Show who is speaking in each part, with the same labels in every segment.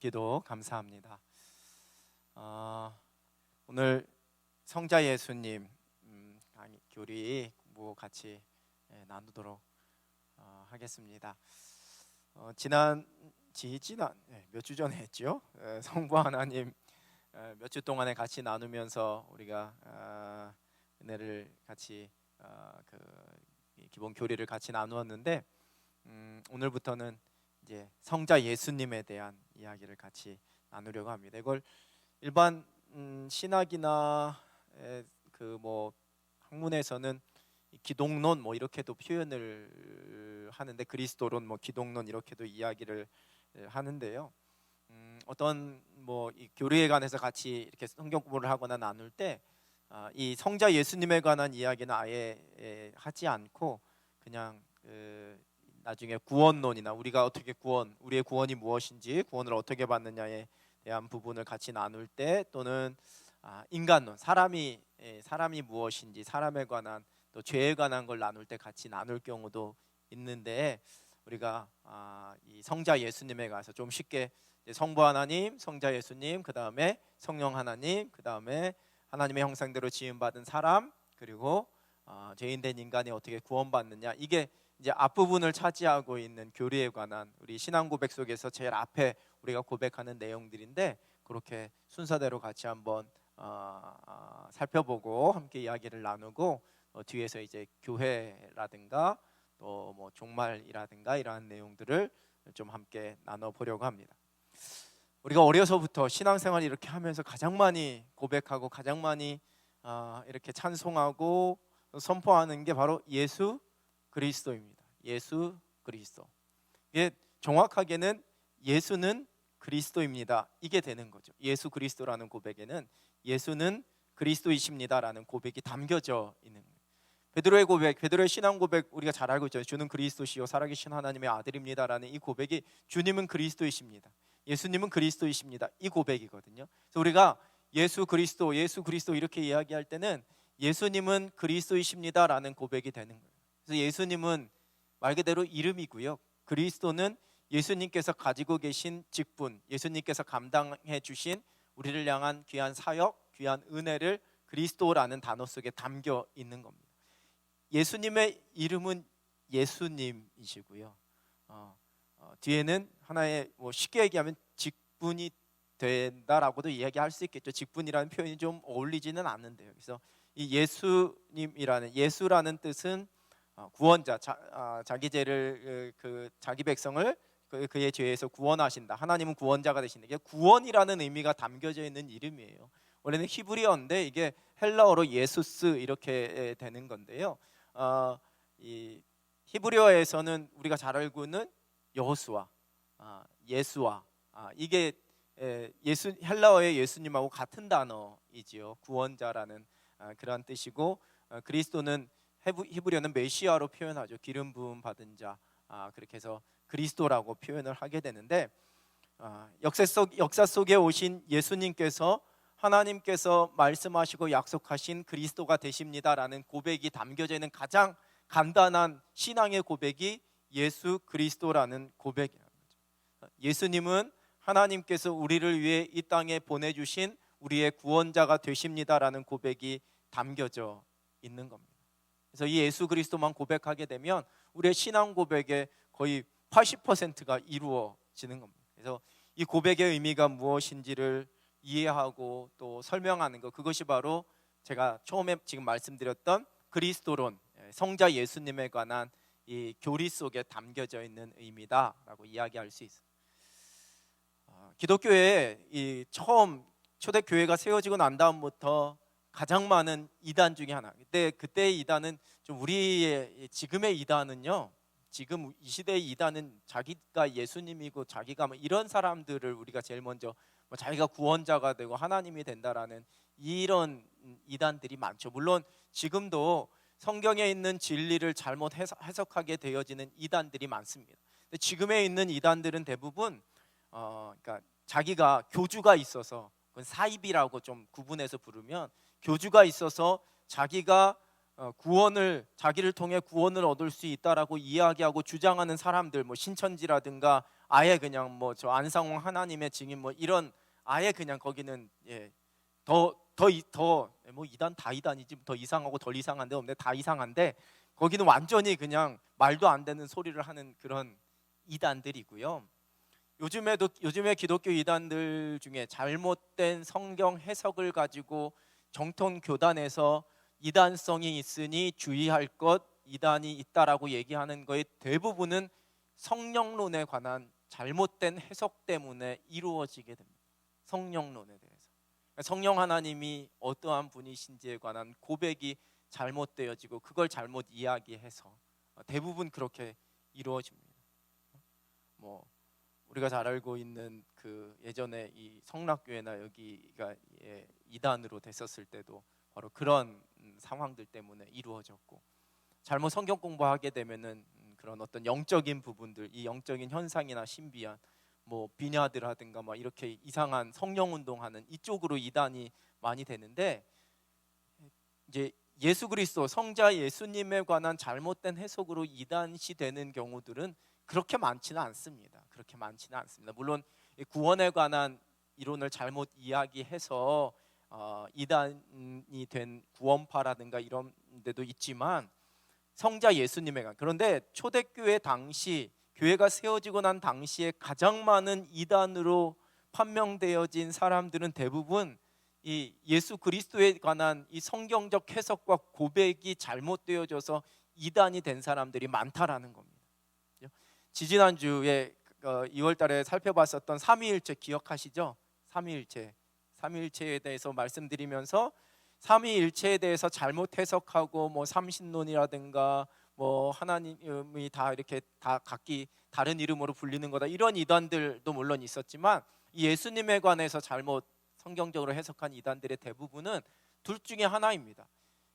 Speaker 1: 기도 감사합니다. 오늘 성자 예수님 교리 공부 같이 나누도록 하겠습니다. 지난 몇 주 전에 했죠. 성부 하나님 몇 주 동안에 같이 나누면서 우리가 은혜를 같이 그 기본 교리를 같이 나누었는데 오늘부터는 이제 성자 예수님에 대한 이야기를 같이 나누려고 합니다. 이걸 일반 신학이나 그 뭐 학문에서는 기독론 뭐 이렇게도 표현을 하는데, 그리스도론 뭐 기독론 이렇게도 이야기를 하는데요. 어떤 뭐 이 교리에 관해서 같이 이렇게 성경 공부를 하거나 나눌 때 이 성자 예수님에 관한 이야기는 아예 하지 않고 그냥 나중에 구원론이나 우리가 어떻게 우리의 구원이 무엇인지, 구원을 어떻게 받느냐에 대한 부분을 같이 나눌 때, 또는 인간론, 사람이 무엇인지, 사람에 관한 또 죄에 관한 걸 나눌 때 같이 나눌 경우도 있는데, 우리가 이 성자 예수님에 가서 좀 쉽게 성부 하나님, 성자 예수님, 그 다음에 성령 하나님, 그 다음에 하나님의 형상대로 지음받은 사람, 그리고 죄인된 인간이 어떻게 구원받느냐, 이게 이제 앞부분을 차지하고 있는 교리에 관한 우리 신앙 고백 속에서 제일 앞에 우리가 고백하는 내용들인데, 그렇게 순서대로 같이 한번 살펴보고 함께 이야기를 나누고, 뒤에서 이제 교회라든가 또 뭐 종말이라든가 이러한 내용들을 좀 함께 나눠보려고 합니다. 우리가 어려서부터 신앙생활 이렇게 하면서 가장 많이 고백하고 가장 많이 이렇게 찬송하고 선포하는 게 바로 예수 그리스도입니다. 예수 그리스도. 이게 정확하게는 예수는 그리스도입니다, 이게 되는 거죠. 예수 그리스도라는 고백에는 예수는 그리스도이십니다라는 고백이 담겨져 있는 거예요. 베드로의 고백, 베드로의 신앙 고백 우리가 잘 알고 있죠. 주는 그리스도시요 살아계신 하나님의 아들입니다라는 이 고백이, 주님은 그리스도이십니다, 예수님은 그리스도이십니다, 이 고백이거든요. 그래서 우리가 예수 그리스도 이렇게 이야기할 때는 예수님은 그리스도이십니다라는 고백이 되는 거예요. 그래서 예수님은 말 그대로 이름이고요, 그리스도는 예수님께서 가지고 계신 직분, 예수님께서 감당해 주신 우리를 향한 귀한 사역, 귀한 은혜를 그리스도라는 단어 속에 담겨 있는 겁니다. 예수님의 이름은 예수님이시고요. 뒤에는 하나의 뭐 쉽게 얘기하면 직분이 된다라고도 이야기할 수 있겠죠. 직분이라는 표현이 좀 어울리지는 않는데요. 그래서 이 예수님이라는, 예수라는 뜻은 구원자, 자기 죄를 자기 백성을 그의 죄에서 구원하신다. 하나님은 구원자가 되신다. 이게 구원이라는 의미가 담겨져 있는 이름이에요. 원래는 히브리어인데 이게 헬라어로 예수스 이렇게 되는 건데요. 이 히브리어에서는 우리가 잘 알고 있는 여호수아, 예수아, 이게 헬라어의 예수님하고 같은 단어이지요. 구원자라는 그런 뜻이고, 그리스도는 히브리어는 메시아로 표현하죠. 기름 부음 받은 자, 그렇게 해서 그리스도라고 표현을 하게 되는데, 역사 속에 오신 예수님께서 하나님께서 말씀하시고 약속하신 그리스도가 되십니다라는 고백이 담겨져 있는 가장 간단한 신앙의 고백이 예수 그리스도라는 고백이라는 거죠. 예수님은 하나님께서 우리를 위해 이 땅에 보내주신 우리의 구원자가 되십니다라는 고백이 담겨져 있는 겁니다. 그래서 이 예수 그리스도만 고백하게 되면 우리의 신앙 고백의 거의 80%가 이루어지는 겁니다. 그래서 이 고백의 의미가 무엇인지를 이해하고 또 설명하는 것, 그것이 바로 제가 처음에 지금 말씀드렸던 그리스도론, 성자 예수님에 관한 이 교리 속에 담겨져 있는 의미다라고 이야기할 수 있어요. 기독교에 이 처음 초대교회가 세워지고 난 다음부터 가장 많은 이단 중에 하나. 그때의 이단은 좀 우리의 지금의 이단은요, 지금 이 시대의 이단은 자기가 예수님이고 자기가 뭐 이런 사람들을 우리가 제일 먼저 뭐 자기가 구원자가 되고 하나님이 된다라는 이런 이단들이 많죠. 물론 지금도 성경에 있는 진리를 잘못 해석하게 되어지는 이단들이 많습니다. 근데 지금에 있는 이단들은 대부분 그러니까 자기가 교주가 있어서, 그건 사입이라고 좀 구분해서 부르면, 교주가 있어서 자기가 자기를 통해 구원을 얻을 수 있다라고 이야기하고 주장하는 사람들, 뭐 신천지라든가 아예 그냥 뭐 저 안상홍 하나님의 증인 뭐 이런 아예 그냥 거기는 뭐 이단 다 이단이지 더 이상하고 덜 이상한 데 없는데 다 이상한데 거기는 완전히 그냥 말도 안 되는 소리를 하는 그런 이단들이고요. 요즘에 기독교 이단들 중에 잘못된 성경 해석을 가지고 정통 교단에서 이단성이 있으니 주의할 것 이단이 있다라고 얘기하는 거의 대부분은 성령론에 관한 잘못된 해석 때문에 이루어지게 됩니다. 성령론에 대해서 성령 하나님이 어떠한 분이신지에 관한 고백이 잘못되어지고 그걸 잘못 이야기해서 대부분 그렇게 이루어집니다. 뭐 우리가 잘 알고 있는 그 예전에 이 성락교회나 여기가 이단으로 됐었을 때도 바로 그런 상황들 때문에 이루어졌고, 잘못 성경 공부하게 되면은 그런 어떤 영적인 부분들, 이 영적인 현상이나 신비한 뭐 비냐드라든가 막 이렇게 이상한 성령 운동하는 이쪽으로 이단이 많이 되는데, 이제 예수 그리스도 성자 예수님에 관한 잘못된 해석으로 이단시 되는 경우들은 그렇게 많지는 않습니다. 물론 구원에 관한 이론을 잘못 이야기해서 이단이 된 구원파라든가 이런 데도 있지만 성자 예수님에 관한, 그런데 초대교회 당시 교회가 세워지고 난 당시에 가장 많은 이단으로 판명되어진 사람들은 대부분 이 예수 그리스도에 관한 이 성경적 해석과 고백이 잘못되어져서 이단이 된 사람들이 많다라는 겁니다. 지지난주에 2월 달에 살펴봤었던 삼위일체 기억하시죠? 삼위일체에 대해서 말씀드리면서 삼위일체에 대해서 잘못 해석하고 뭐 삼신론이라든가 뭐 하나님이 다 이렇게 다 각기 다른 이름으로 불리는 거다 이런 이단들도 물론 있었지만, 예수님에 관해서 잘못 성경적으로 해석한 이단들의 대부분은 둘 중에 하나입니다.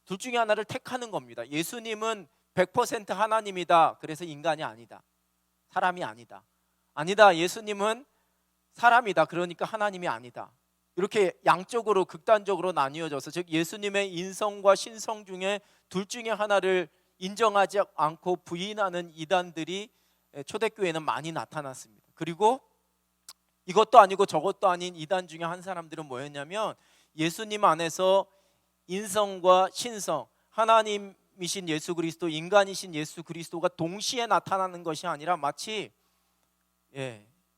Speaker 1: 둘 중에 하나를 택하는 겁니다. 예수님은 100% 하나님이다, 그래서 인간이 아니다, 사람이 아니다. 예수님은 사람이다, 그러니까 하나님이 아니다. 이렇게 양쪽으로 극단적으로 나뉘어져서, 즉 예수님의 인성과 신성 중에 둘 중에 하나를 인정하지 않고 부인하는 이단들이 초대교회에는 많이 나타났습니다. 그리고 이것도 아니고 저것도 아닌 이단 중에 한 사람들은 뭐였냐면, 예수님 안에서 인성과 신성, 하나님이신 예수 그리스도, 인간이신 예수 그리스도가 동시에 나타나는 것이 아니라 마치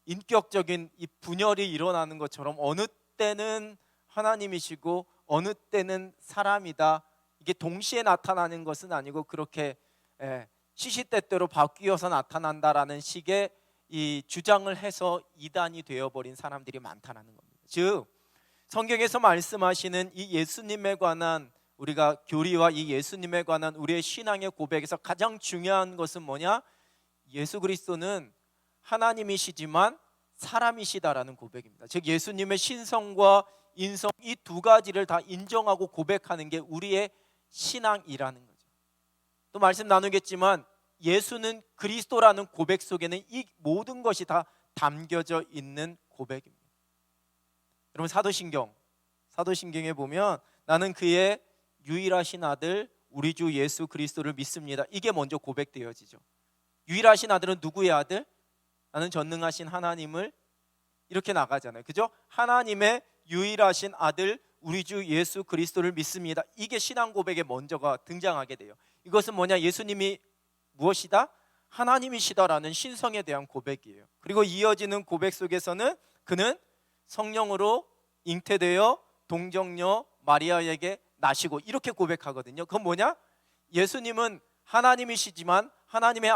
Speaker 1: 인격적인 이 분열이 일어나는 것처럼 어느 때는 하나님이시고 어느 때는 사람이다, 이게 동시에 나타나는 것은 아니고 그렇게 시시때때로 바뀌어서 나타난다라는 식의 이 주장을 해서 이단이 되어버린 사람들이 많다는 겁니다. 즉 성경에서 말씀하시는 이 예수님에 관한 우리가 교리와 이 예수님에 관한 우리의 신앙의 고백에서 가장 중요한 것은 뭐냐? 예수 그리스도는 하나님이시지만 사람이시다라는 고백입니다. 즉 예수님의 신성과 인성 이 두 가지를 다 인정하고 고백하는 게 우리의 신앙이라는 거죠. 또 말씀 나누겠지만 예수는 그리스도라는 고백 속에는 이 모든 것이 다 담겨져 있는 고백입니다. 여러분 사도신경에 보면 나는 그의 유일하신 아들 우리 주 예수 그리스도를 믿습니다, 이게 먼저 고백되어지죠. 유일하신 아들은 누구의 아들? 나는 전능하신 하나님을, 이렇게 나가잖아요. 그죠? 하나님의 유일하신 아들 우리 주 예수 그리스도를 믿습니다, 이게 신앙 고백에 먼저가 등장하게 돼요. 이것은 뭐냐? 예수님이 무엇이다? 하나님이시다라는 신성에 대한 고백이에요. 그리고 이어지는 고백 속에서는 그는 성령으로 잉태되어 동정녀 마리아에게 나시고, 이렇게 고백하거든요. 그건 뭐냐? 예수님은 하나님이시지만 하나님의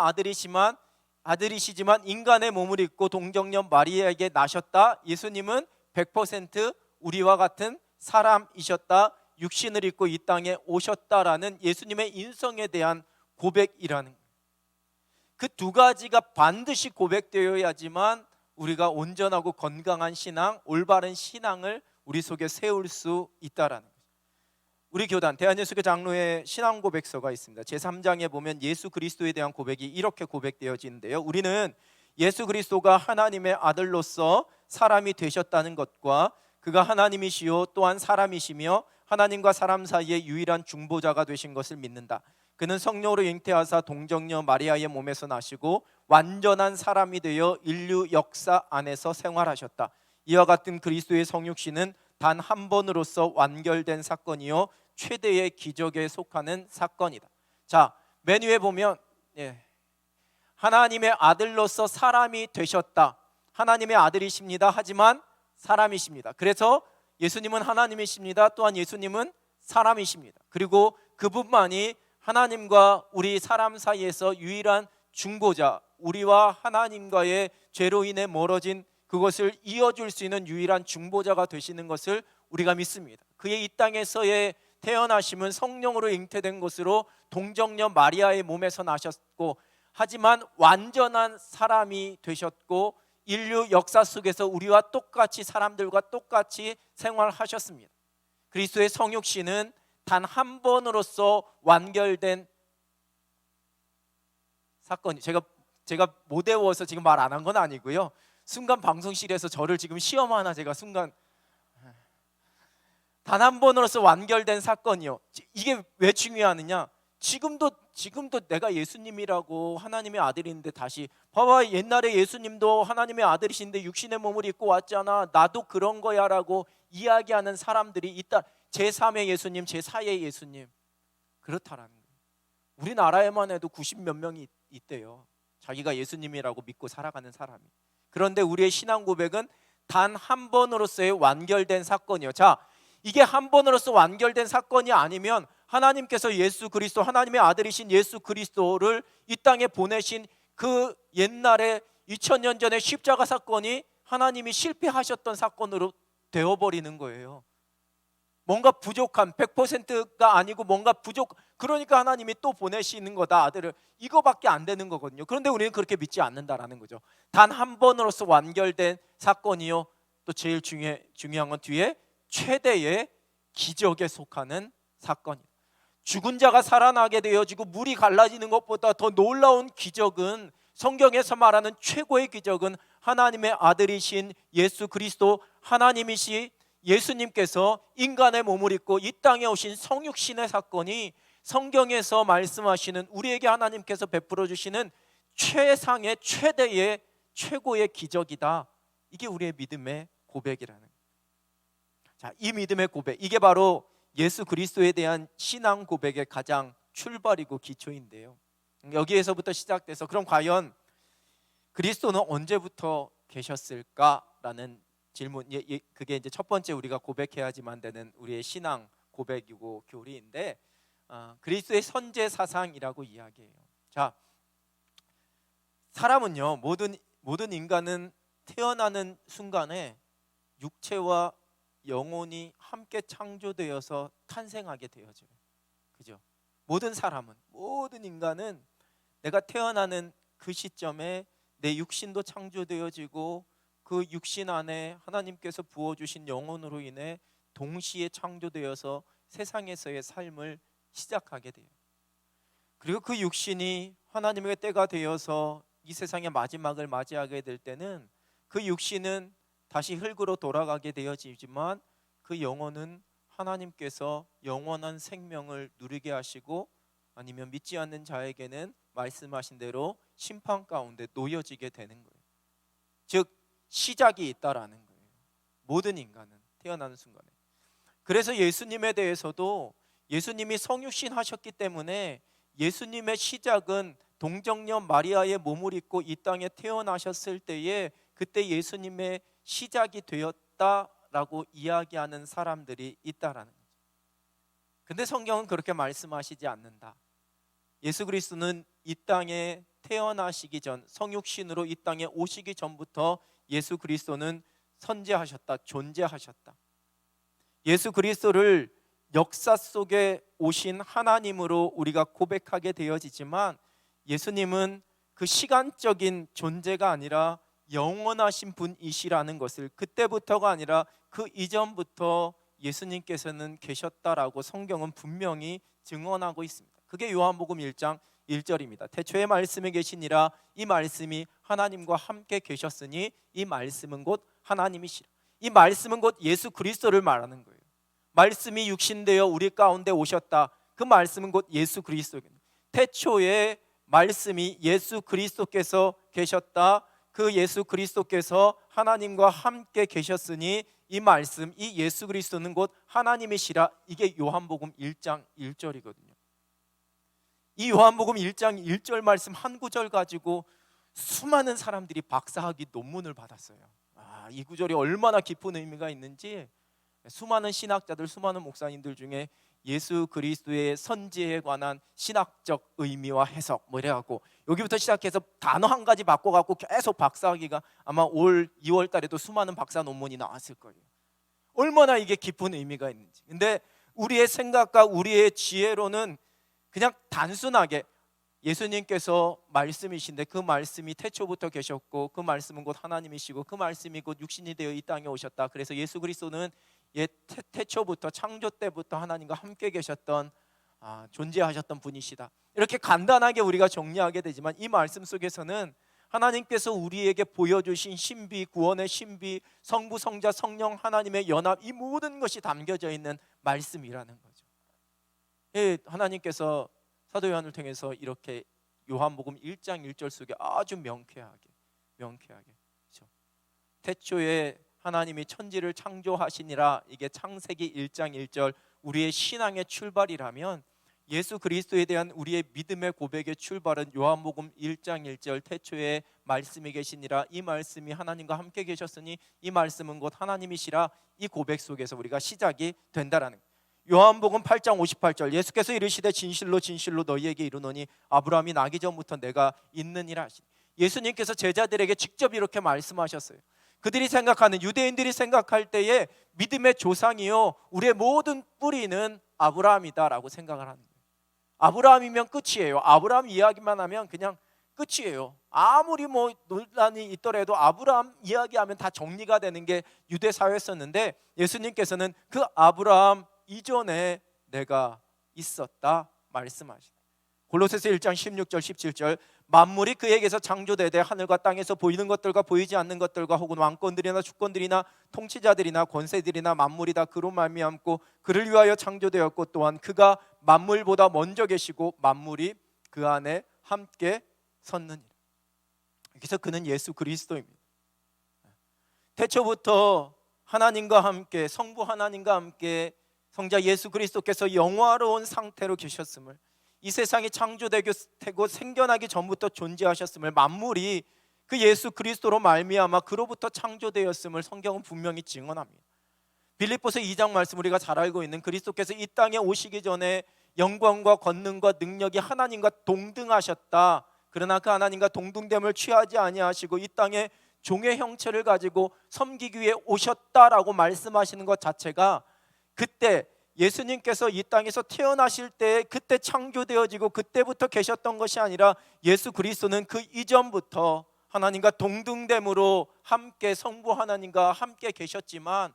Speaker 1: 아들이시지만 인간의 몸을 입고 동정녀 마리아에게 나셨다. 예수님은 100% 우리와 같은 사람이셨다, 육신을 입고 이 땅에 오셨다라는 예수님의 인성에 대한 고백이라는 거예요. 그 두 가지가 반드시 고백되어야지만 우리가 온전하고 건강한 신앙, 올바른 신앙을 우리 속에 세울 수 있다라는 거죠. 우리 교단 대한예수교 장로회 신앙 고백서가 있습니다. 제3장에 보면 예수 그리스도에 대한 고백이 이렇게 고백되어지는데요. 우리는 예수 그리스도가 하나님의 아들로서 사람이 되셨다는 것과 그가 하나님이시요 또한 사람이시며 하나님과 사람 사이의 유일한 중보자가 되신 것을 믿는다. 그는 성령으로 잉태하사 동정녀 마리아의 몸에서 나시고 완전한 사람이 되어 인류 역사 안에서 생활하셨다. 이와 같은 그리스도의 성육신은 단 한 번으로서 완결된 사건이요 최대의 기적에 속하는 사건이다. 자, 맨 위에 보면 하나님의 아들로서 사람이 되셨다. 하나님의 아들이십니다. 하지만 사람이십니다. 그래서 예수님은 하나님이십니다. 또한 예수님은 사람이십니다. 그리고 그분만이 하나님과 우리 사람 사이에서 유일한 중보자, 우리와 하나님과의 죄로 인해 멀어진 그것을 이어줄 수 있는 유일한 중보자가 되시는 것을 우리가 믿습니다. 그의 이 땅에서의 태어나심은 성령으로 잉태된 것으로 동정녀 마리아의 몸에서 나셨고, 하지만 완전한 사람이 되셨고 인류 역사 속에서 우리와 똑같이, 사람들과 똑같이 생활하셨습니다. 그리스도의 성육신은 단 한 번으로서 완결된 사건이, 제가 못 외워서 지금 말 안 한 건 아니고요. 순간 방송실에서 저를 지금 시험 하나 제가 순간 단 한 번으로서 완결된 사건이요. 이게 왜 중요하느냐? 지금도 내가 예수님이라고 하나님의 아들인데, 다시 봐봐, 옛날에 예수님도 하나님의 아들이신데 육신의 몸을 입고 왔잖아, 나도 그런 거야 라고 이야기하는 사람들이 있다. 제3의 예수님, 제4의 예수님, 그렇다라는 거예요. 우리나라에만 해도 90 몇 명이 있대요. 자기가 예수님이라고 믿고 살아가는 사람이. 그런데 우리의 신앙 고백은 단 한 번으로서의 완결된 사건이요. 자, 이게 한 번으로서 완결된 사건이 아니면 하나님께서 예수 그리스도, 하나님의 아들이신 예수 그리스도를 이 땅에 보내신 그 옛날에 2000년 전에 십자가 사건이 하나님이 실패하셨던 사건으로 되어버리는 거예요. 뭔가 부족한, 100%가 아니고 뭔가 그러니까 하나님이 또 보내시는 거다, 아들을. 이거밖에 안 되는 거거든요. 그런데 우리는 그렇게 믿지 않는다라는 거죠. 단 한 번으로서 완결된 사건이요, 또 제일 중요한 건 뒤에 최대의 기적에 속하는 사건이에요. 죽은 자가 살아나게 되어지고 물이 갈라지는 것보다 더 놀라운 기적은, 성경에서 말하는 최고의 기적은 하나님의 아들이신 예수 그리스도, 하나님이신 예수님께서 인간의 몸을 입고 이 땅에 오신 성육신의 사건이 성경에서 말씀하시는, 우리에게 하나님께서 베풀어 주시는 최상의, 최대의, 최고의 기적이다. 이게 우리의 믿음의 고백이라는 거예요. 자, 이 믿음의 고백, 이게 바로 예수 그리스도에 대한 신앙 고백의 가장 출발이고 기초인데요. 여기에서부터 시작돼서, 그럼 과연 그리스도는 언제부터 계셨을까라는 질문, 그게 이제 첫 번째 우리가 고백해야지만 되는 우리의 신앙 고백이고 교리인데, 그리스도의 선제 사상이라고 이야기해요. 자, 사람은요, 모든 인간은 태어나는 순간에 육체와 영혼이 함께 창조되어서 탄생하게 되어져요. 그죠? 모든 인간은 내가 태어나는 그 시점에 내 육신도 창조되어지고 그 육신 안에 하나님께서 부어주신 영혼으로 인해 동시에 창조되어서 세상에서의 삶을 시작하게 돼요. 그리고 그 육신이 하나님의 때가 되어서 이 세상의 마지막을 맞이하게 될 때는 그 육신은 다시 흙으로 돌아가게 되어지지만 그 영혼은 하나님께서 영원한 생명을 누리게 하시고, 아니면 믿지 않는 자에게는 말씀하신 대로 심판 가운데 놓여지게 되는 거예요. 즉 시작이 있다라는 거예요. 모든 인간은 태어나는 순간에. 그래서 예수님에 대해서도 예수님이 성육신 하셨기 때문에 예수님의 시작은 동정녀 마리아의 몸을 입고 이 땅에 태어나셨을 때에 그때 예수님의 시작이 되었다라고 이야기하는 사람들이 있다라는 거죠. 근데 성경은 그렇게 말씀하시지 않는다. 예수 그리스도는 이 땅에 태어나시기 전, 성육신으로 이 땅에 오시기 전부터 예수 그리스도는 선재하셨다, 존재하셨다. 예수 그리스도를 역사 속에 오신 하나님으로 우리가 고백하게 되어지지만, 예수님은 그 시간적인 존재가 아니라 영원하신 분이시라는 것을, 그때부터가 아니라 그 이전부터 예수님께서는 계셨다라고 성경은 분명히 증언하고 있습니다. 그게 요한복음 1장 1절입니다. 태초에 말씀이 계시니라, 이 말씀이 하나님과 함께 계셨으니 이 말씀은 곧 하나님이시라. 이 말씀은 곧 예수 그리스도를 말하는 거예요. 말씀이 육신되어 우리 가운데 오셨다. 그 말씀은 곧 예수 그리스도입니다. 태초에 말씀이 예수 그리스도께서 계셨다. 그 예수 그리스도께서 하나님과 함께 계셨으니 이 말씀, 이 예수 그리스도는 곧 하나님이시라. 이게 요한복음 1장 1절이거든요. 이 요한복음 1장 1절 말씀 한 구절 가지고 수많은 사람들이 박사학위 논문을 받았어요. 이 구절이 얼마나 깊은 의미가 있는지 수많은 신학자들, 수많은 목사님들 중에 예수 그리스도의 선지에 관한 신학적 의미와 해석 뭐 이래갖고 여기부터 시작해서 단어 한 가지 바꿔갖고 계속 박사학위가 아마 올 2월 달에도 수많은 박사 논문이 나왔을 거예요. 얼마나 이게 깊은 의미가 있는지. 근데 우리의 생각과 우리의 지혜로는 그냥 단순하게 예수님께서 말씀이신데 그 말씀이 태초부터 계셨고 그 말씀은 곧 하나님이시고 그 말씀이 곧 육신이 되어 이 땅에 오셨다. 그래서 예수 그리스도는 태초부터 창조 때부터 하나님과 함께 계셨던 존재하셨던 분이시다. 이렇게 간단하게 우리가 정리하게 되지만 이 말씀 속에서는 하나님께서 우리에게 보여주신 신비, 구원의 신비, 성부, 성자, 성령 하나님의 연합, 이 모든 것이 담겨져 있는 말씀이라는 거죠. 하나님께서 사도 요한을 통해서 이렇게 요한복음 1장 1절 속에 아주 명쾌하게 그렇죠? 태초에 하나님이 천지를 창조하시니라. 이게 창세기 1장 1절 우리의 신앙의 출발이라면 예수 그리스도에 대한 우리의 믿음의 고백의 출발은 요한복음 1장 1절 태초에 말씀이 계시니라. 이 말씀이 하나님과 함께 계셨으니 이 말씀은 곧 하나님이시라. 이 고백 속에서 우리가 시작이 된다라는 거예요. 요한복음 8장 58절 예수께서 이르시되 진실로 진실로 너희에게 이르노니 아브라함이 나기 전부터 내가 있느니라 하시니. 예수님께서 제자들에게 직접 이렇게 말씀하셨어요. 그들이 생각하는, 유대인들이 생각할 때에 믿음의 조상이요 우리의 모든 뿌리는 아브라함이다라고 생각을 하는 거예요. 아브라함이면 끝이에요. 아브라함 이야기만 하면 그냥 끝이에요. 아무리 뭐 논란이 있더라도 아브라함 이야기하면 다 정리가 되는 게 유대 사회였었는데 예수님께서는 그 아브라함 이전에 내가 있었다 말씀하시네. 골로새서 1장 16절 17절 만물이 그에게서 창조되되 하늘과 땅에서 보이는 것들과 보이지 않는 것들과 혹은 왕권들이나 주권들이나 통치자들이나 권세들이나 만물이 다 그로 말미암고 그를 위하여 창조되었고 또한 그가 만물보다 먼저 계시고 만물이 그 안에 함께 섰느니라. 그래서 그는 예수 그리스도입니다. 태초부터 하나님과 함께, 성부 하나님과 함께 성자 예수 그리스도께서 영화로운 상태로 계셨음을, 이 세상이 창조되고 생겨나기 전부터 존재하셨음을, 만물이 그 예수 그리스도로 말미암아 그로부터 창조되었음을 성경은 분명히 증언합니다. 빌립보서 2장 말씀 우리가 잘 알고 있는 그리스도께서 이 땅에 오시기 전에 영광과 권능과 능력이 하나님과 동등하셨다. 그러나 그 하나님과 동등됨을 취하지 아니하시고 이 땅에 종의 형체를 가지고 섬기기 위해 오셨다라고 말씀하시는 것 자체가 그때 예수님께서 이 땅에서 태어나실 때 그때 창조되어지고 그때부터 계셨던 것이 아니라 예수 그리스도는 그 이전부터 하나님과 동등됨으로 함께 성부 하나님과 함께 계셨지만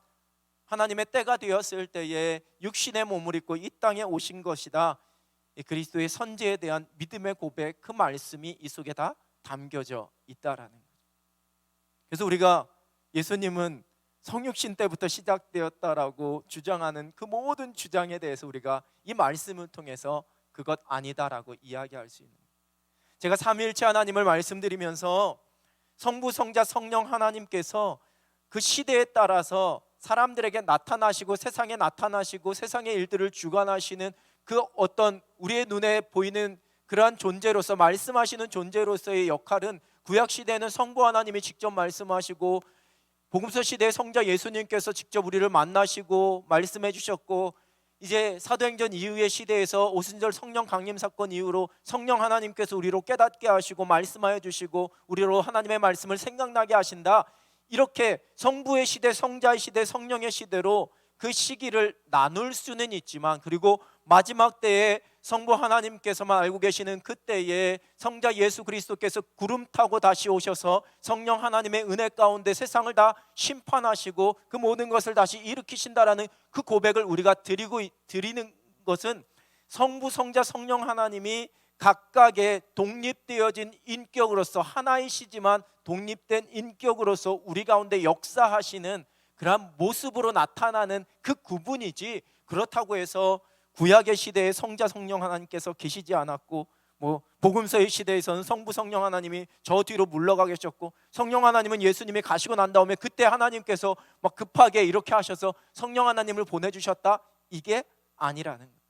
Speaker 1: 하나님의 때가 되었을 때에 육신의 몸을 입고 이 땅에 오신 것이다. 그리스도의 선지에 대한 믿음의 고백, 그 말씀이 이 속에 다 담겨져 있다라는 거죠. 그래서 우리가 예수님은 성육신 때부터 시작되었다라고 주장하는 그 모든 주장에 대해서 우리가 이 말씀을 통해서 그것 아니다라고 이야기할 수 있는 거예요. 제가 삼위일체 하나님을 말씀드리면서 성부, 성자, 성령 하나님께서 그 시대에 따라서 사람들에게 나타나시고 세상에 나타나시고 세상의 일들을 주관하시는 그 어떤 우리의 눈에 보이는 그러한 존재로서, 말씀하시는 존재로서의 역할은 구약 시대에는 성부 하나님이 직접 말씀하시고 복음서 시대의 성자 예수님께서 직접 우리를 만나시고 말씀해 주셨고, 이제 사도행전 이후의 시대에서 오순절 성령 강림 사건 이후로 성령 하나님께서 우리로 깨닫게 하시고 말씀하여 주시고 우리로 하나님의 말씀을 생각나게 하신다. 이렇게 성부의 시대, 성자의 시대, 성령의 시대로 그 시기를 나눌 수는 있지만, 그리고 마지막 때에 성부 하나님께서만 알고 계시는 그때에 성자 예수 그리스도께서 구름 타고 다시 오셔서 성령 하나님의 은혜 가운데 세상을 다 심판하시고 그 모든 것을 다시 일으키신다라는 그 고백을 우리가 드리는 것은 성부, 성자, 성령 하나님이 각각의 독립되어진 인격으로서, 하나이시지만 독립된 인격으로서 우리 가운데 역사하시는 그러한 모습으로 나타나는 그 구분이지, 그렇다고 해서 구약의 시대에 성자 성령 하나님께서 계시지 않았고 뭐 복음서의 시대에서는 성부 성령 하나님이 저 뒤로 물러가 계셨고, 성령 하나님은 예수님이 가시고 난 다음에 그때 하나님께서 막 급하게 이렇게 하셔서 성령 하나님을 보내주셨다, 이게 아니라는 거예요.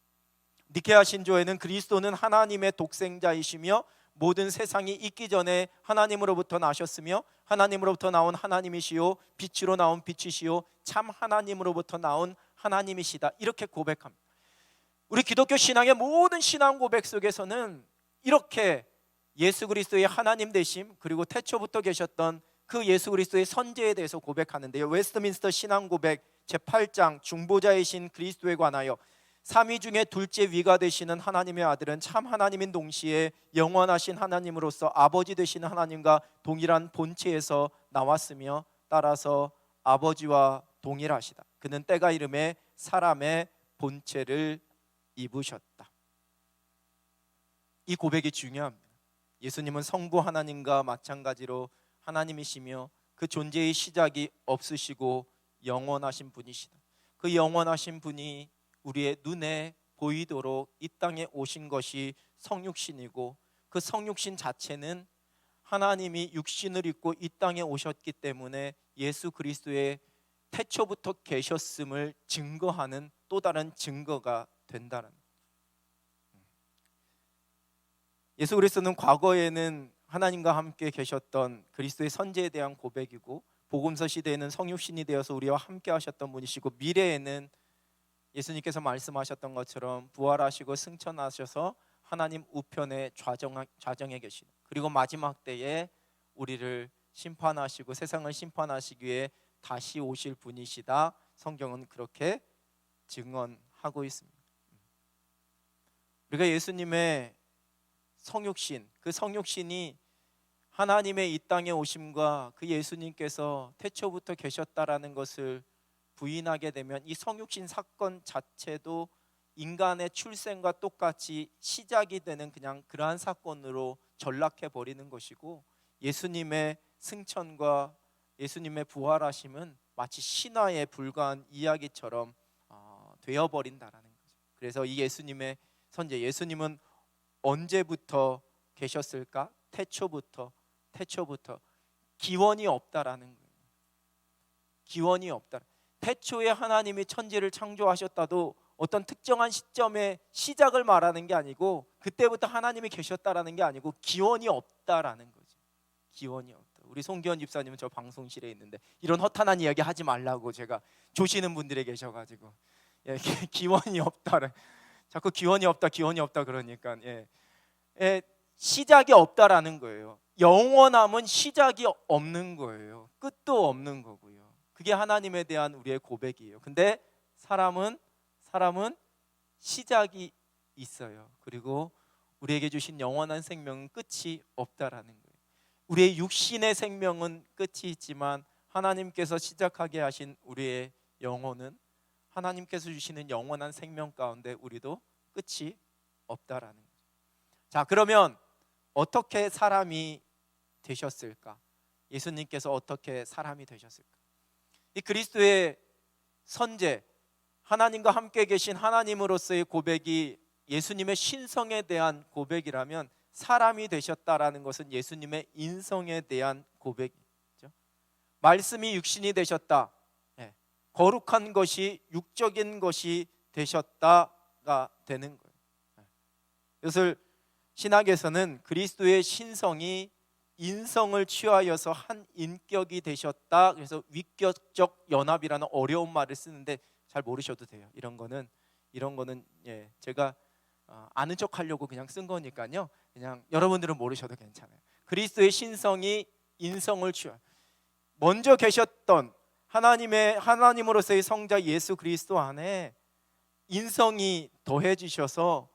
Speaker 1: 니케아 신조에는 그리스도는 하나님의 독생자이시며 모든 세상이 있기 전에 하나님으로부터 나셨으며 하나님으로부터 나온 하나님이시요 빛으로 나온 빛이시요 참 하나님으로부터 나온 하나님이시다, 이렇게 고백합니다. 우리 기독교 신앙의 모든 신앙 고백 속에서는 이렇게 예수 그리스도의 하나님 되심, 그리고 태초부터 계셨던 그 예수 그리스도의 선제에 대해서 고백하는데요, 웨스트민스터 신앙 고백 제8장 중보자이신 그리스도에 관하여 삼위 중에 둘째 위가 되시는 하나님의 아들은 참 하나님인 동시에 영원하신 하나님으로서 아버지 되시는 하나님과 동일한 본체에서 나왔으며 따라서 아버지와 동일하시다. 그는 때가 이름에 사람의 본체를 입으셨다. 이 고백이 중요합니다. 예수님은 성부 하나님과 마찬가지로 하나님이시며 그 존재의 시작이 없으시고 영원하신 분이시다. 그 영원하신 분이 우리의 눈에 보이도록 이 땅에 오신 것이 성육신이고, 그 성육신 자체는 하나님이 육신을 입고 이 땅에 오셨기 때문에 예수 그리스도의 태초부터 계셨음을 증거하는 또 다른 증거가 된다는 거예요. 예수 그리스도는 과거에는 하나님과 함께 계셨던 그리스도의 선제에 대한 고백이고, 복음서 시대에는 성육신이 되어서 우리와 함께 하셨던 분이시고, 미래에는 예수님께서 말씀하셨던 것처럼 부활하시고 승천하셔서 하나님 우편에 좌정에 계시는, 그리고 마지막 때에 우리를 심판하시고 세상을 심판하시기 위해 다시 오실 분이시다, 성경은 그렇게 증언하고 있습니다. 우리가 예수님의 성육신, 그 성육신이 하나님의 이 땅에 오심과 그 예수님께서 태초부터 계셨다라는 것을 부인하게 되면 이 성육신 사건 자체도 인간의 출생과 똑같이 시작이 되는 그냥 그러한 사건으로 전락해 버리는 것이고, 예수님의 승천과 예수님의 부활하심은 마치 신화에 불과한 이야기처럼 되어버린다라는 거죠. 그래서 이 예수님의 선제, 예수님은 언제부터 계셨을까? 태초부터 기원이 없다라는 거예요. 기원이 없다. 태초에 하나님이 천지를 창조하셨다도 어떤 특정한 시점의 시작을 말하는 게 아니고, 그때부터 하나님이 계셨다라는 게 아니고 기원이 없다라는 거죠. 기원이 없다. 우리 송기원 집사님은 저 방송실에 있는데 이런 허탄한 이야기 하지 말라고 제가 조시는 분들이 계셔가지고, 예, 기원이 없다, 자꾸 기원이 없다 그러니까, 시작이 없다라는 거예요. 영원함은 시작이 없는 거예요. 끝도 없는 거고요. 그게 하나님에 대한 우리의 고백이에요. 근데 사람은 시작이 있어요. 그리고 우리에게 주신 영원한 생명은 끝이 없다라는 거예요. 우리의 육신의 생명은 끝이 있지만 하나님께서 시작하게 하신 우리의 영혼은, 하나님께서 주시는 영원한 생명 가운데 우리도 끝이 없다라는 거죠. 자, 그러면 어떻게 사람이 되셨을까? 예수님께서 어떻게 사람이 되셨을까? 이 그리스도의 선제, 하나님과 함께 계신 하나님으로서의 고백이 예수님의 신성에 대한 고백이라면, 사람이 되셨다라는 것은 예수님의 인성에 대한 고백이죠. 말씀이 육신이 되셨다, 거룩한 것이 육적인 것이 되셨다가 되는 거예요. 이것을 신학에서는 그리스도의 신성이 인성을 취하여서 한 인격이 되셨다, 그래서 위격적 연합이라는 어려운 말을 쓰는데 잘 모르셔도 돼요. 이런 거는 제가 아는 척 하려고 그냥 쓴 거니까요, 그냥 여러분들은 모르셔도 괜찮아요. 그리스도의 신성이 인성을 취하, 먼저 계셨던 하나님으로서의 성자 예수 그리스도 안에 인성이 더해지셔서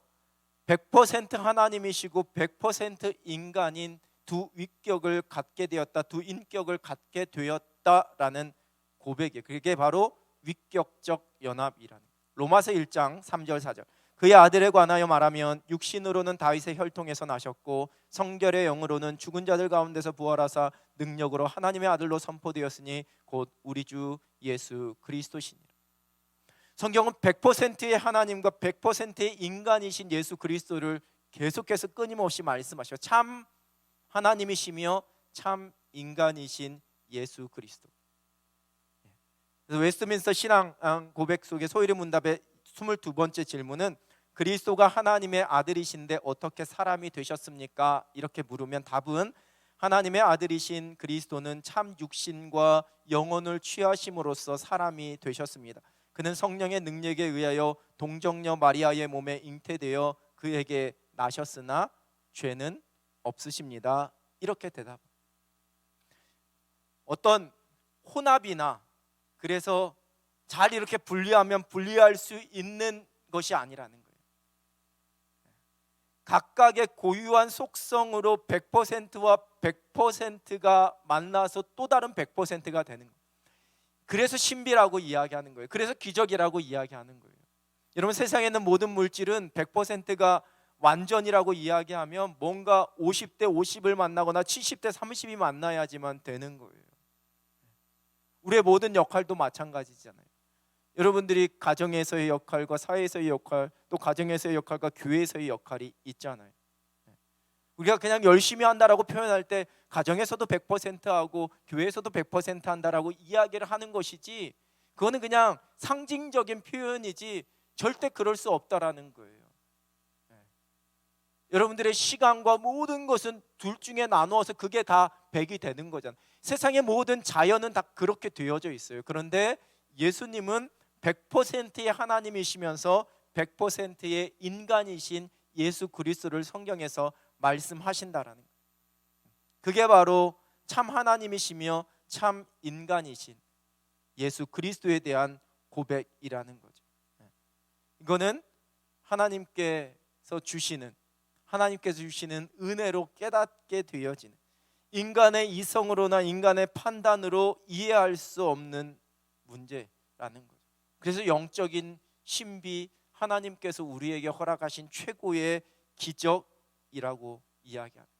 Speaker 1: 100% 하나님이시고 100% 인간인 두 위격을 갖게 되었다, 두 인격을 갖게 되었다라는 고백이에요. 그게 바로 위격적 연합이라는, 로마서 1장 3절 4절. 그의 아들에 관하여 말하면 육신으로는 다윗의 혈통에서 나셨고 성결의 영으로는 죽은 자들 가운데서 부활하사 능력으로 하나님의 아들로 선포되었으니 곧 우리 주 예수 그리스도시니라. 성경은 100%의 하나님과 100%의 인간이신 예수 그리스도를 계속해서 끊임없이 말씀하셔. 참 하나님이시며 참 인간이신 예수 그리스도. 그래서 웨스트민스터 신앙 고백 속의 소일의 문답의 22번째 질문은 그리스도가 하나님의 아들이신데 어떻게 사람이 되셨습니까? 이렇게 물으면 답은 하나님의 아들이신 그리스도는 참 육신과 영혼을 취하심으로써 사람이 되셨습니다. 그는 성령의 능력에 의하여 동정녀 마리아의 몸에 잉태되어 그에게 나셨으나 죄는 없으십니다. 이렇게 대답. 어떤 혼합이나 그래서 잘 이렇게 분리하면 분리할 수 있는 것이 아니라는 거예요. 각각의 고유한 속성으로 100%와 100%가 만나서 또 다른 100%가 되는 거예요. 그래서 신비라고 이야기하는 거예요. 그래서 기적이라고 이야기하는 거예요. 여러분, 세상에 있는 모든 물질은 100%가 완전이라고 이야기하면 뭔가 50대 50을 만나거나 70대 30이 만나야지만 되는 거예요. 우리의 모든 역할도 마찬가지잖아요. 여러분들이 가정에서의 역할과 사회에서의 역할, 또 가정에서의 역할과 교회에서의 역할이 있잖아요. 우리가 그냥 열심히 한다라고 표현할 때 가정에서도 100% 하고 교회에서도 100% 한다라고 이야기를 하는 것이지, 그거는 그냥 상징적인 표현이지 절대 그럴 수 없다라는 거예요. 여러분들의 시간과 모든 것은 둘 중에 나누어서 그게 다 100이 되는 거잖아요. 세상의 모든 자연은 다 그렇게 되어져 있어요. 그런데 예수님은 100%의 하나님이시면서 100%의 인간이신 예수 그리스도를 성경에서 말씀하신다라는 거예요. 그게 바로 참 하나님이시며 참 인간이신 예수 그리스도에 대한 고백이라는 거죠. 이거는 하나님께서 주시는 은혜로 깨닫게 되어지는, 인간의 이성으로나 인간의 판단으로 이해할 수 없는 문제라는 거죠. 그래서 영적인 신비, 하나님께서 우리에게 허락하신 최고의 기적이라고 이야기합니다.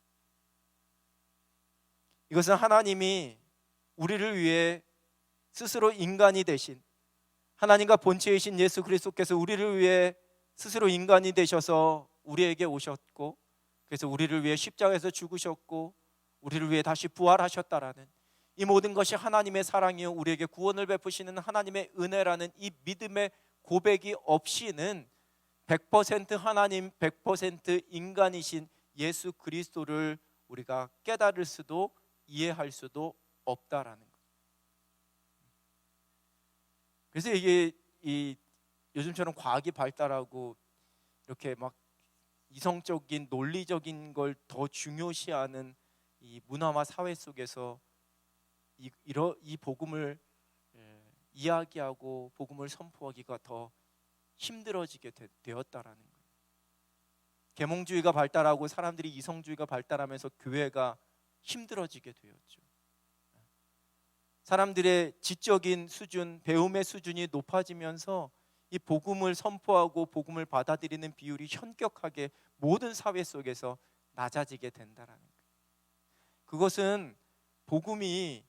Speaker 1: 이것은 하나님이 우리를 위해 스스로 인간이 되신, 하나님과 본체이신 예수 그리스도께서 우리를 위해 스스로 인간이 되셔서 우리에게 오셨고, 그래서 우리를 위해 십자가에서 죽으셨고 우리를 위해 다시 부활하셨다라는 이 모든 것이 하나님의 사랑이요 우리에게 구원을 베푸시는 하나님의 은혜라는 이 믿음의 고백이 없이는 100% 하나님 100% 인간이신 예수 그리스도를 우리가 깨달을 수도 이해할 수도 없다라는 거예요. 그래서 이게 요즘처럼 과학이 발달하고 이렇게 막 이성적인 논리적인 걸 더 중요시하는 이 문화와 사회 속에서 이 복음을 이야기하고 복음을 선포하기가 더 힘들어지게 되었다라는 거예요. 계몽주의가 발달하고 사람들이 이성주의가 발달하면서 교회가 힘들어지게 되었죠. 사람들의 지적인 수준, 배움의 수준이 높아지면서 이 복음을 선포하고 복음을 받아들이는 비율이 현격하게 모든 사회 속에서 낮아지게 된다라는 거예요. 그것은 복음이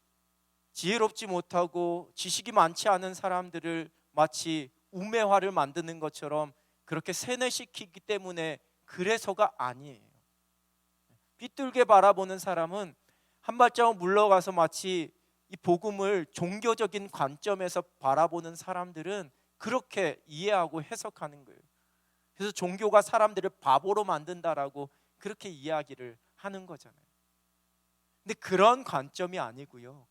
Speaker 1: 지혜롭지 못하고 지식이 많지 않은 사람들을 마치 우매화를 만드는 것처럼 그렇게 세뇌시키기 때문에 그래서가 아니에요. 삐뚤게 바라보는 사람은 한 발자국 물러가서 마치 이 복음을 종교적인 관점에서 바라보는 사람들은 그렇게 이해하고 해석하는 거예요. 그래서 종교가 사람들을 바보로 만든다라고 그렇게 이야기를 하는 거잖아요. 근데 그런 관점이 아니고요.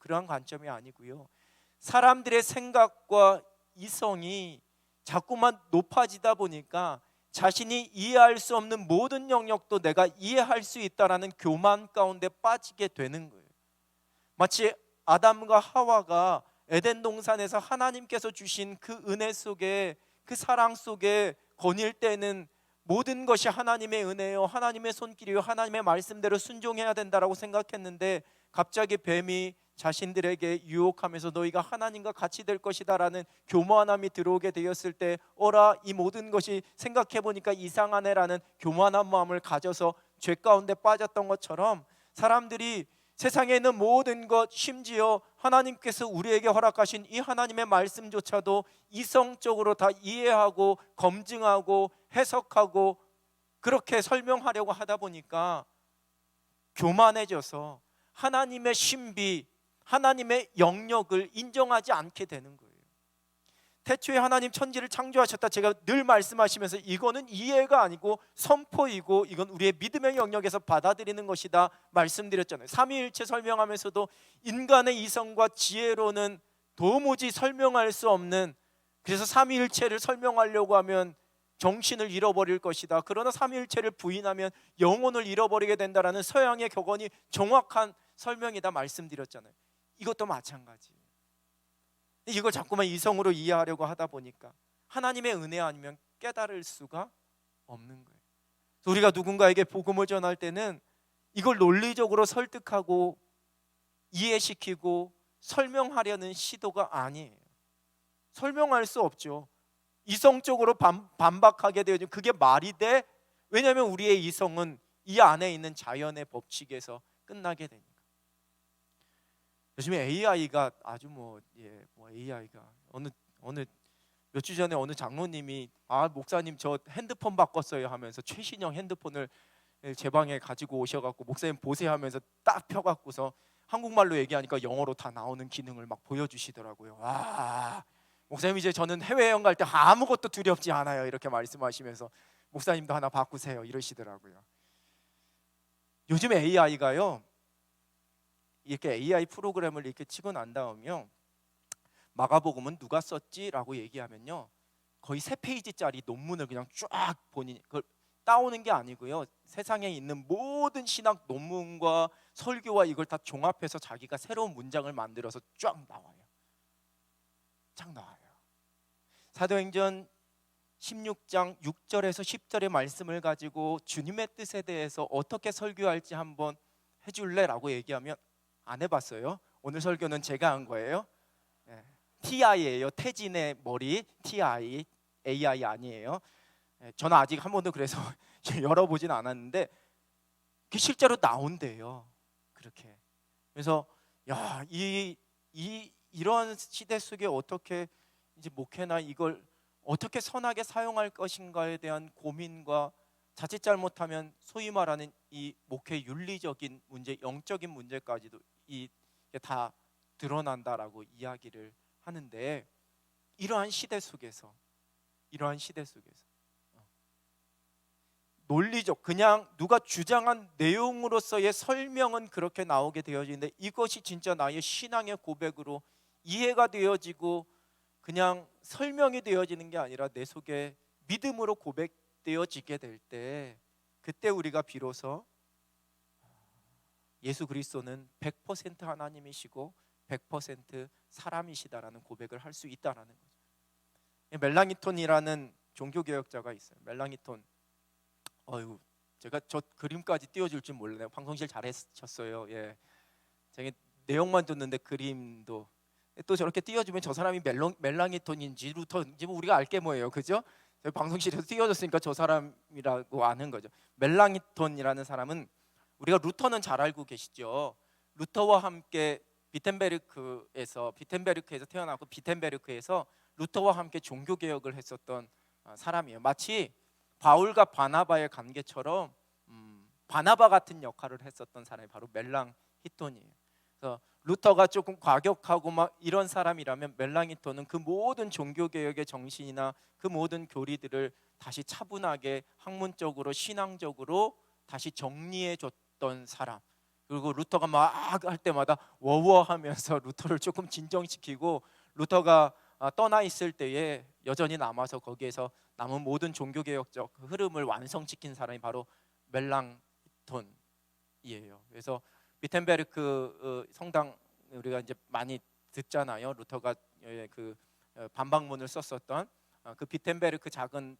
Speaker 1: 사람들의 생각과 이성이 자꾸만 높아지다 보니까 자신이 이해할 수 없는 모든 영역도 내가 이해할 수 있다라는 교만 가운데 빠지게 되는 거예요. 마치 아담과 하와가 에덴 동산에서 하나님께서 주신 그 은혜 속에, 그 사랑 속에 거닐 때는 모든 것이 하나님의 은혜요, 하나님의 손길이요, 하나님의 말씀대로 순종해야 된다라고 생각했는데 갑자기 뱀이 자신들에게 유혹하면서 너희가 하나님과 같이 될 것이다라는 교만함이 들어오게 되었을 때 어라 이 모든 것이 생각해보니까 이상하네라는 교만한 마음을 가져서 죄 가운데 빠졌던 것처럼 사람들이 세상에 있는 모든 것, 심지어 하나님께서 우리에게 허락하신 이 하나님의 말씀조차도 이성적으로 다 이해하고 검증하고 해석하고 그렇게 설명하려고 하다 보니까 교만해져서 하나님의 신비, 하나님의 영역을 인정하지 않게 되는 거예요. 태초에 하나님 천지를 창조하셨다, 제가 늘 말씀하시면서 이거는 이해가 아니고 선포이고 이건 우리의 믿음의 영역에서 받아들이는 것이다 말씀드렸잖아요. 삼위일체 설명하면서도 인간의 이성과 지혜로는 도무지 설명할 수 없는, 그래서 삼위일체를 설명하려고 하면 정신을 잃어버릴 것이다, 그러나 삼위일체를 부인하면 영혼을 잃어버리게 된다라는 서양의 격언이 정확한 설명이다 말씀드렸잖아요. 이것도 마찬가지예요. 이걸 자꾸만 이성으로 이해하려고 하다 보니까 하나님의 은혜 아니면 깨달을 수가 없는 거예요. 우리가 누군가에게 복음을 전할 때는 이걸 논리적으로 설득하고 이해시키고 설명하려는 시도가 아니에요. 설명할 수 없죠. 이성적으로 반박하게 되어지면 그게 말이 돼? 왜냐하면 우리의 이성은 이 안에 있는 자연의 법칙에서 끝나게 되니까. 요즘에 AI가 아주 AI가 어느 몇 주 전에 어느 장로님이 목사님 저 핸드폰 바꿨어요 하면서 최신형 핸드폰을 제 방에 가지고 오셔갖고 목사님 보세요 하면서 딱 펴갖고서 한국말로 얘기하니까 영어로 다 나오는 기능을 막 보여주시더라고요. 와, 목사님 이제 저는 해외여행 갈 때 아무것도 두렵지 않아요 이렇게 말씀하시면서 목사님도 하나 바꾸세요 이러시더라고요. 요즘 AI가요, 이렇게 AI 프로그램을 이렇게 치고 난 다음에요, 마가복음은 누가 썼지라고 얘기하면요, 거의 3페이지짜리 논문을 그냥 쫙 본인이 그걸 따오는 게 아니고요, 세상에 있는 모든 신학 논문과 설교와 이걸 다 종합해서 자기가 새로운 문장을 만들어서 쫙 나와요. 사도행전 16장 6절에서 10절의 말씀을 가지고 주님의 뜻에 대해서 어떻게 설교할지 한번 해줄래? 라고 얘기하면 안 해봤어요. 오늘 설교는 제가 한 거예요. TI예요. 태진의 머리. TI, AI 아니에요. 저는 아직 한 번도 그래서 열어보진 않았는데 그게 실제로 나온대요. 그렇게. 그래서 이런 시대 속에 어떻게 이제 목회나 이걸 어떻게 선하게 사용할 것인가에 대한 고민과 자칫 잘못하면 소위 말하는 이 목회 윤리적인 문제, 영적인 문제까지도 이게 다 드러난다라고 이야기를 하는데, 이러한 시대 속에서 논리적 그냥 누가 주장한 내용으로서의 설명은 그렇게 나오게 되어지는데 이것이 진짜 나의 신앙의 고백으로 이해가 되어지고 그냥 설명이 되어지는 게 아니라 내 속에 믿음으로 고백되어지게 될 때, 그때 우리가 비로소 예수 그리스도는 100% 하나님이시고 100% 사람이시다라는 고백을 할 수 있다라는 거죠. 멜랑이톤이라는 종교개혁자가 있어요. 멜랑이톤. 제가 저 그림까지 띄워줄 줄 몰라요. 방송실 잘하셨어요. 제가 내용만 줬는데 그림도 또 저렇게 띄워주면 저 사람이 멜랑이톤인지 루터인지 우리가 알게 뭐예요, 그죠? 저희 방송실에서 띄워줬으니까 저 사람이라고 아는 거죠. 멜랑이톤이라는 사람은, 우리가 루터는 잘 알고 계시죠. 루터와 함께 비텐베르크에서 태어나고 비텐베르크에서 루터와 함께 종교 개혁을 했었던 사람이에요. 마치 바울과 바나바의 관계처럼 바나바 같은 역할을 했었던 사람이 바로 멜랑히톤이에요. 그래서 루터가 조금 과격하고 막 이런 사람이라면 멜랑히톤은 그 모든 종교 개혁의 정신이나 그 모든 교리들을 다시 차분하게 학문적으로 신앙적으로 다시 정리해 줬던 사람. 그리고 루터가 막 할 때마다 워워하면서 루터를 조금 진정시키고, 루터가 떠나 있을 때에 여전히 남아서 거기에서 남은 모든 종교개혁적 흐름을 완성시킨 사람이 바로 멜랑톤이에요. 그래서 비텐베르크 성당 우리가 이제 많이 듣잖아요. 루터가 그 반박문을 썼었던 그 비텐베르크 작은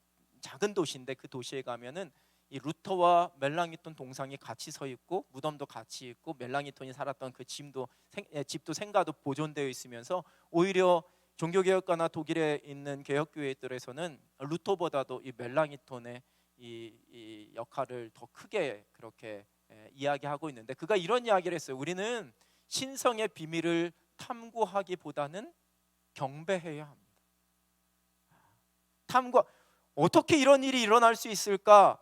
Speaker 1: 도시인데, 그 도시에 가면은 이 루터와 멜랑이톤 동상이 같이 서 있고 무덤도 같이 있고 멜랑이톤이 살았던 그 집도 생가도 보존되어 있으면서 오히려 종교개혁가나 독일에 있는 개혁교회들에서는 루터보다도 이 멜랑이톤의 이 역할을 더 크게 그렇게 이야기하고 있는데, 그가 이런 이야기를 했어요. 우리는 신성의 비밀을 탐구하기보다는 경배해야 합니다. 어떻게 이런 일이 일어날 수 있을까?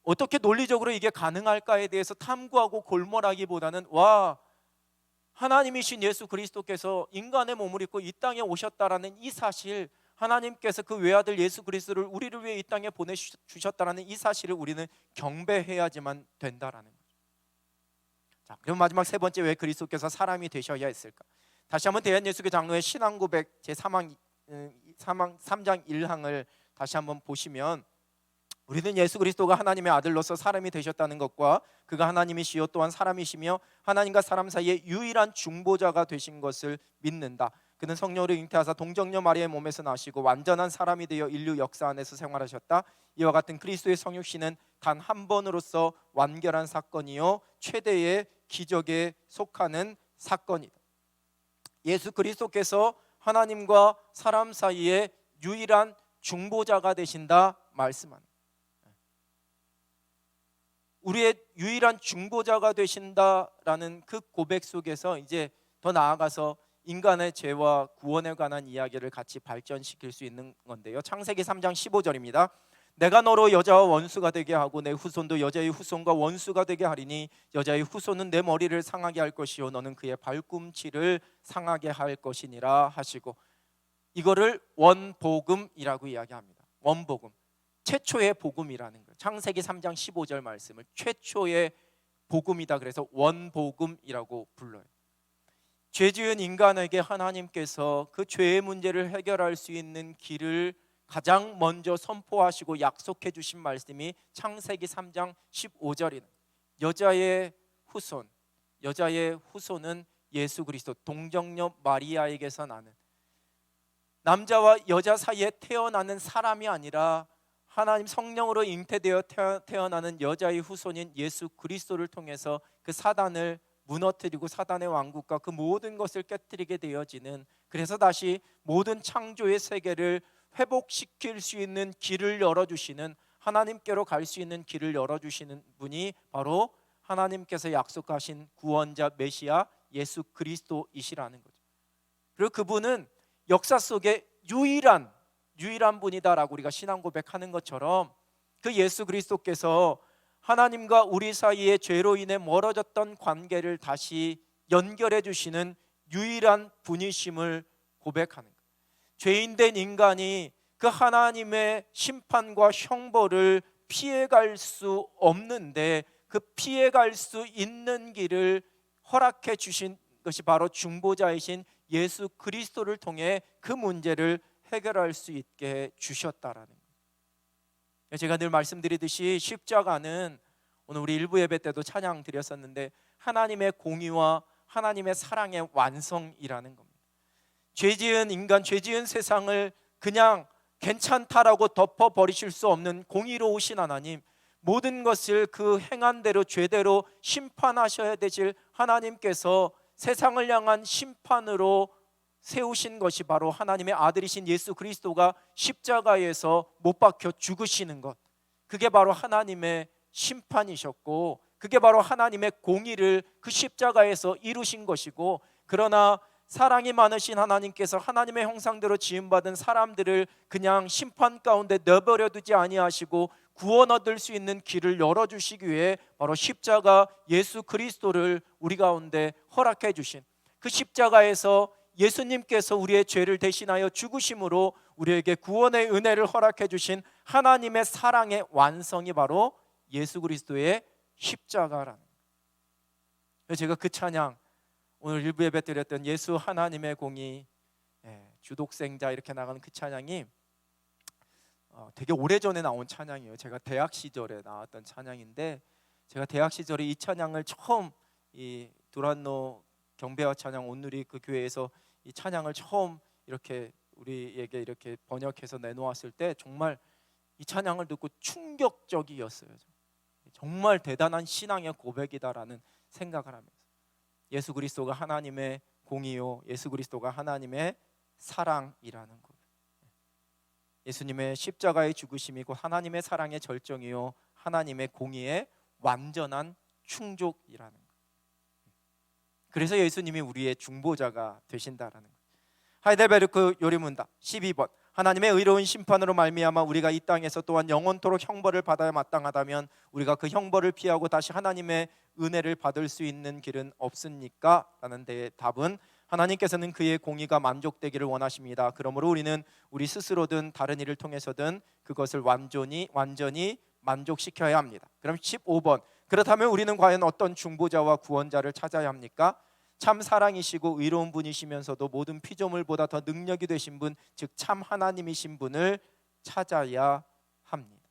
Speaker 1: 어떻게 논리적으로 이게 가능할까에 대해서 탐구하고 골몰하기보다는 와, 하나님이신 예수 그리스도께서 인간의 몸을 입고 이 땅에 오셨다라는 이 사실, 하나님께서 그 외아들 예수 그리스도를 우리를 위해 이 땅에 보내주셨다라는 이 사실을 우리는 경배해야지만 된다라는 거죠. 자, 그럼 마지막 세 번째, 왜 그리스도께서 사람이 되셔야 했을까? 다시 한번 대한예수교 장로의 신앙고백 제3장 1항을 다시 한번 보시면, 우리는 예수 그리스도가 하나님의 아들로서 사람이 되셨다는 것과 그가 하나님이시요 또한 사람이시며 하나님과 사람 사이에 유일한 중보자가 되신 것을 믿는다. 그는 성령으로 잉태하사 동정녀 마리아의 몸에서 나시고 완전한 사람이 되어 인류 역사 안에서 생활하셨다. 이와 같은 그리스도의 성육신은 단 한 번으로서 완결한 사건이요 최대의 기적에 속하는 사건이다. 예수 그리스도께서 하나님과 사람 사이에 유일한 중보자가 되신다 말씀합니다. 우리의 유일한 중보자가 되신다라는 그 고백 속에서 이제 더 나아가서 인간의 죄와 구원에 관한 이야기를 같이 발전시킬 수 있는 건데요. 창세기 3장 15절입니다. 내가 너로 여자와 원수가 되게 하고 내 후손도 여자의 후손과 원수가 되게 하리니 여자의 후손은 내 머리를 상하게 할 것이요 너는 그의 발꿈치를 상하게 할 것이니라 하시고, 이거를 원복음이라고 이야기합니다. 원복음, 최초의 복음이라는 거예요. 창세기 3장 15절 말씀을 최초의 복음이다 그래서 원복음이라고 불러요. 죄 지은 인간에게 하나님께서 그 죄의 문제를 해결할 수 있는 길을 가장 먼저 선포하시고 약속해 주신 말씀이 창세기 3장 15절이다. 여자의 후손은 예수 그리스도, 동정녀 마리아에게서 나는, 남자와 여자 사이에 태어나는 사람이 아니라 하나님 성령으로 잉태되어 태어나는 여자의 후손인 예수 그리스도를 통해서 그 사단을 무너뜨리고 사단의 왕국과 그 모든 것을 깨뜨리게 되어지는, 그래서 다시 모든 창조의 세계를 회복시킬 수 있는 길을 열어주시는, 하나님께로 갈 수 있는 길을 열어주시는 분이 바로 하나님께서 약속하신 구원자 메시아 예수 그리스도이시라는 거죠. 그리고 그분은 역사 속에 유일한 분이다라고 우리가 신앙 고백하는 것처럼, 그 예수 그리스도께서 하나님과 우리 사이의 죄로 인해 멀어졌던 관계를 다시 연결해 주시는 유일한 분이심을 고백하는 거예요. 죄인된 인간이 그 하나님의 심판과 형벌을 피해갈 수 없는데 그 피해갈 수 있는 길을 허락해 주신 것이 바로 중보자이신 예수 그리스도를 통해 그 문제를 해결할 수 있게 주셨다라는 거예요. 제가 늘 말씀드리듯이 십자가는, 오늘 우리 일부 예배 때도 찬양 드렸었는데, 하나님의 공의와 하나님의 사랑의 완성이라는 겁니다. 죄지은 인간, 죄지은 세상을 그냥 괜찮다라고 덮어버리실 수 없는 공의로우신 하나님, 모든 것을 그 행한 대로 죄대로 심판하셔야 되실 하나님께서 세상을 향한 심판으로 세우신 것이 바로 하나님의 아들이신 예수 그리스도가 십자가에서 못 박혀 죽으시는 것, 그게 바로 하나님의 심판이셨고, 그게 바로 하나님의 공의를 그 십자가에서 이루신 것이고, 그러나 사랑이 많으신 하나님께서 하나님의 형상대로 지음받은 사람들을 그냥 심판 가운데 내버려 두지 아니하시고 구원 얻을 수 있는 길을 열어주시기 위해 바로 십자가 예수 그리스도를 우리 가운데 허락해 주신, 그 십자가에서 예수님께서 우리의 죄를 대신하여 죽으심으로 우리에게 구원의 은혜를 허락해 주신 하나님의 사랑의 완성이 바로 예수 그리스도의 십자가라는 거예요. 제가 그 찬양, 오늘 일부 예배 드렸던 예수 하나님의 공의, 주독생자 이렇게 나가는 그 찬양이 되게 오래전에 나온 찬양이에요. 제가 대학 시절에 나왔던 찬양인데, 제가 대학 시절에 이 찬양을 처음 이 두란노 경배와 찬양 온누리 그 교회에서 이 찬양을 처음 이렇게 우리에게 이렇게 번역해서 내놓았을 때 정말 이 찬양을 듣고 충격적이었어요. 정말 대단한 신앙의 고백이다라는 생각을 하면서, 예수 그리스도가 하나님의 공의요, 예수 그리스도가 하나님의 사랑이라는 것, 예수님의 십자가의 죽으심이 곧 하나님의 사랑의 절정이요 하나님의 공의의 완전한 충족이라는 것. 그래서 예수님이 우리의 중보자가 되신다라는 것. 하이델베르크 요리문답 12번, 하나님의 의로운 심판으로 말미암아 우리가 이 땅에서 또한 영원토록 형벌을 받아야 마땅하다면 우리가 그 형벌을 피하고 다시 하나님의 은혜를 받을 수 있는 길은 없습니까? 라는 데의 답은 하나님께서는 그의 공의가 만족되기를 원하십니다. 그러므로 우리는 우리 스스로든 다른 일을 통해서든 그것을 완전히 만족시켜야 합니다. 그럼 15번, 그렇다면 우리는 과연 어떤 중보자와 구원자를 찾아야 합니까? 참 사랑이시고 의로운 분이시면서도 모든 피조물보다 더 능력이 되신 분, 즉 참 하나님이신 분을 찾아야 합니다.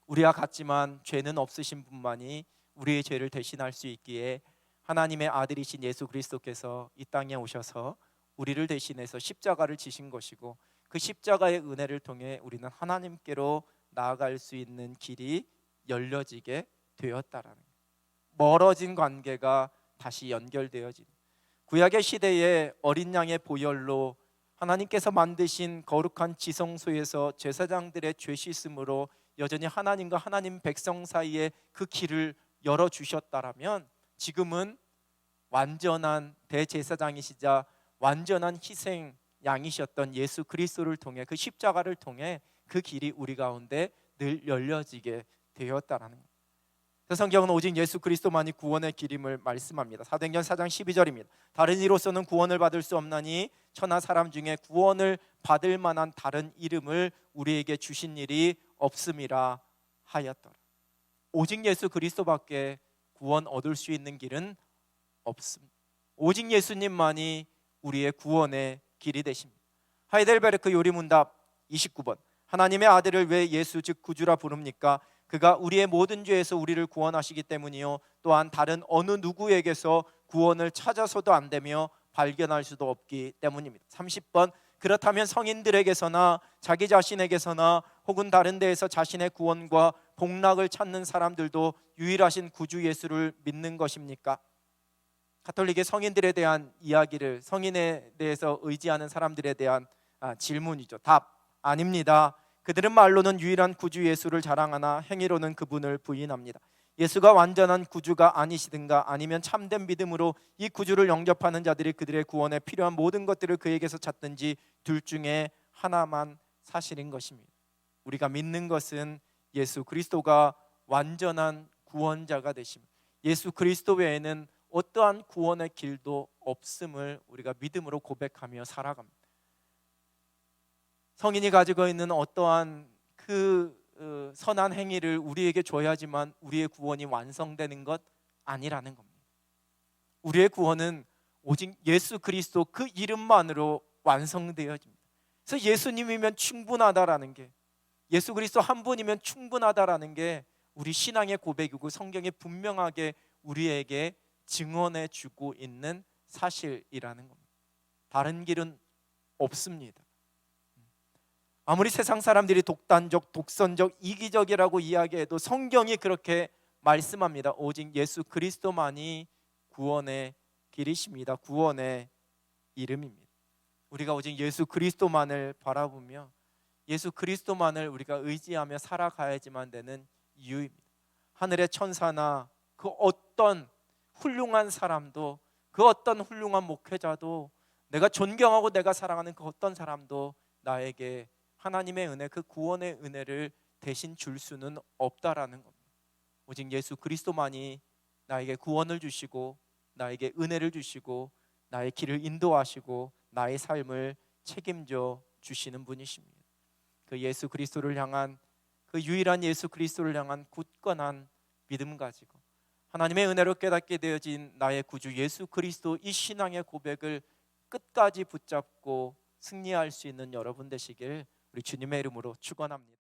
Speaker 1: 우리와 같지만 죄는 없으신 분만이 우리의 죄를 대신할 수 있기에 하나님의 아들이신 예수 그리스도께서 이 땅에 오셔서 우리를 대신해서 십자가를 지신 것이고, 그 십자가의 은혜를 통해 우리는 하나님께로 나아갈 수 있는 길이 열려지게 되었다라는 거예요. 멀어진 관계가 다시 연결되어진, 구약의 시대에 어린 양의 보혈로 하나님께서 만드신 거룩한 지성소에서 제사장들의 죄 씻음으로 여전히 하나님과 하나님 백성 사이에 그 길을 열어주셨다라면, 지금은 완전한 대제사장이시자 완전한 희생 양이셨던 예수 그리스도를 통해, 그 십자가를 통해 그 길이 우리 가운데 늘 열려지게 되었다라는 거예요. 성경은 오직 예수 그리스도만이 구원의 길임을 말씀합니다. 사도행전 4장 12절입니다. 다른 이로서는 구원을 받을 수 없나니 천하 사람 중에 구원을 받을 만한 다른 이름을 우리에게 주신 일이 없음이라 하였더라. 오직 예수 그리스도밖에 구원 얻을 수 있는 길은 없습니다. 오직 예수님만이 우리의 구원의 길이 되십니다. 하이델베르크 요리문답 29번, 하나님의 아들을 왜 예수 즉 구주라 부릅니까? 그가 우리의 모든 죄에서 우리를 구원하시기 때문이요, 또한 다른 어느 누구에게서 구원을 찾아서도 안 되며 발견할 수도 없기 때문입니다. 30번, 그렇다면 성인들에게서나 자기 자신에게서나 혹은 다른 데에서 자신의 구원과 복락을 찾는 사람들도 유일하신 구주 예수를 믿는 것입니까? 가톨릭의 성인들에 대한 이야기를, 성인에 대해서 의지하는 사람들에 대한 질문이죠. 답, 아닙니다. 그들은 말로는 유일한 구주 예수를 자랑하나 행위로는 그분을 부인합니다. 예수가 완전한 구주가 아니시든가 아니면 참된 믿음으로 이 구주를 영접하는 자들이 그들의 구원에 필요한 모든 것들을 그에게서 찾든지 둘 중에 하나만 사실인 것입니다. 우리가 믿는 것은 예수 그리스도가 완전한 구원자가 되십니다. 예수 그리스도 외에는 어떠한 구원의 길도 없음을 우리가 믿음으로 고백하며 살아갑니다. 성인이 가지고 있는 어떠한 그 선한 행위를 우리에게 줘야지만 우리의 구원이 완성되는 것 아니라는 겁니다. 우리의 구원은 오직 예수 그리스도 그 이름만으로 완성되어집니다. 그래서 예수님이면 충분하다라는 게, 예수 그리스도 한 분이면 충분하다라는 게 우리 신앙의 고백이고 성경이 분명하게 우리에게 증언해 주고 있는 사실이라는 겁니다. 다른 길은 없습니다. 아무리 세상 사람들이 독단적, 독선적, 이기적이라고 이야기해도 성경이 그렇게 말씀합니다. 오직 예수 그리스도만이 구원의 길이십니다. 구원의 이름입니다. 우리가 오직 예수 그리스도만을 바라보며 예수 그리스도만을 우리가 의지하며 살아가야지만 되는 이유입니다. 하늘의 천사나 그 어떤 훌륭한 사람도, 그 어떤 훌륭한 목회자도, 내가 존경하고 내가 사랑하는 그 어떤 사람도 나에게 하나님의 은혜, 그 구원의 은혜를 대신 줄 수는 없다라는 겁니다. 오직 예수 그리스도만이 나에게 구원을 주시고 나에게 은혜를 주시고 나의 길을 인도하시고 나의 삶을 책임져 주시는 분이십니다. 그 예수 그리스도를 향한, 그 유일한 예수 그리스도를 향한 굳건한 믿음 가지고 하나님의 은혜로 깨닫게 되어진 나의 구주 예수 그리스도, 이 신앙의 고백을 끝까지 붙잡고 승리할 수 있는 여러분 되시길 우리 주님의 이름으로 축원합니다.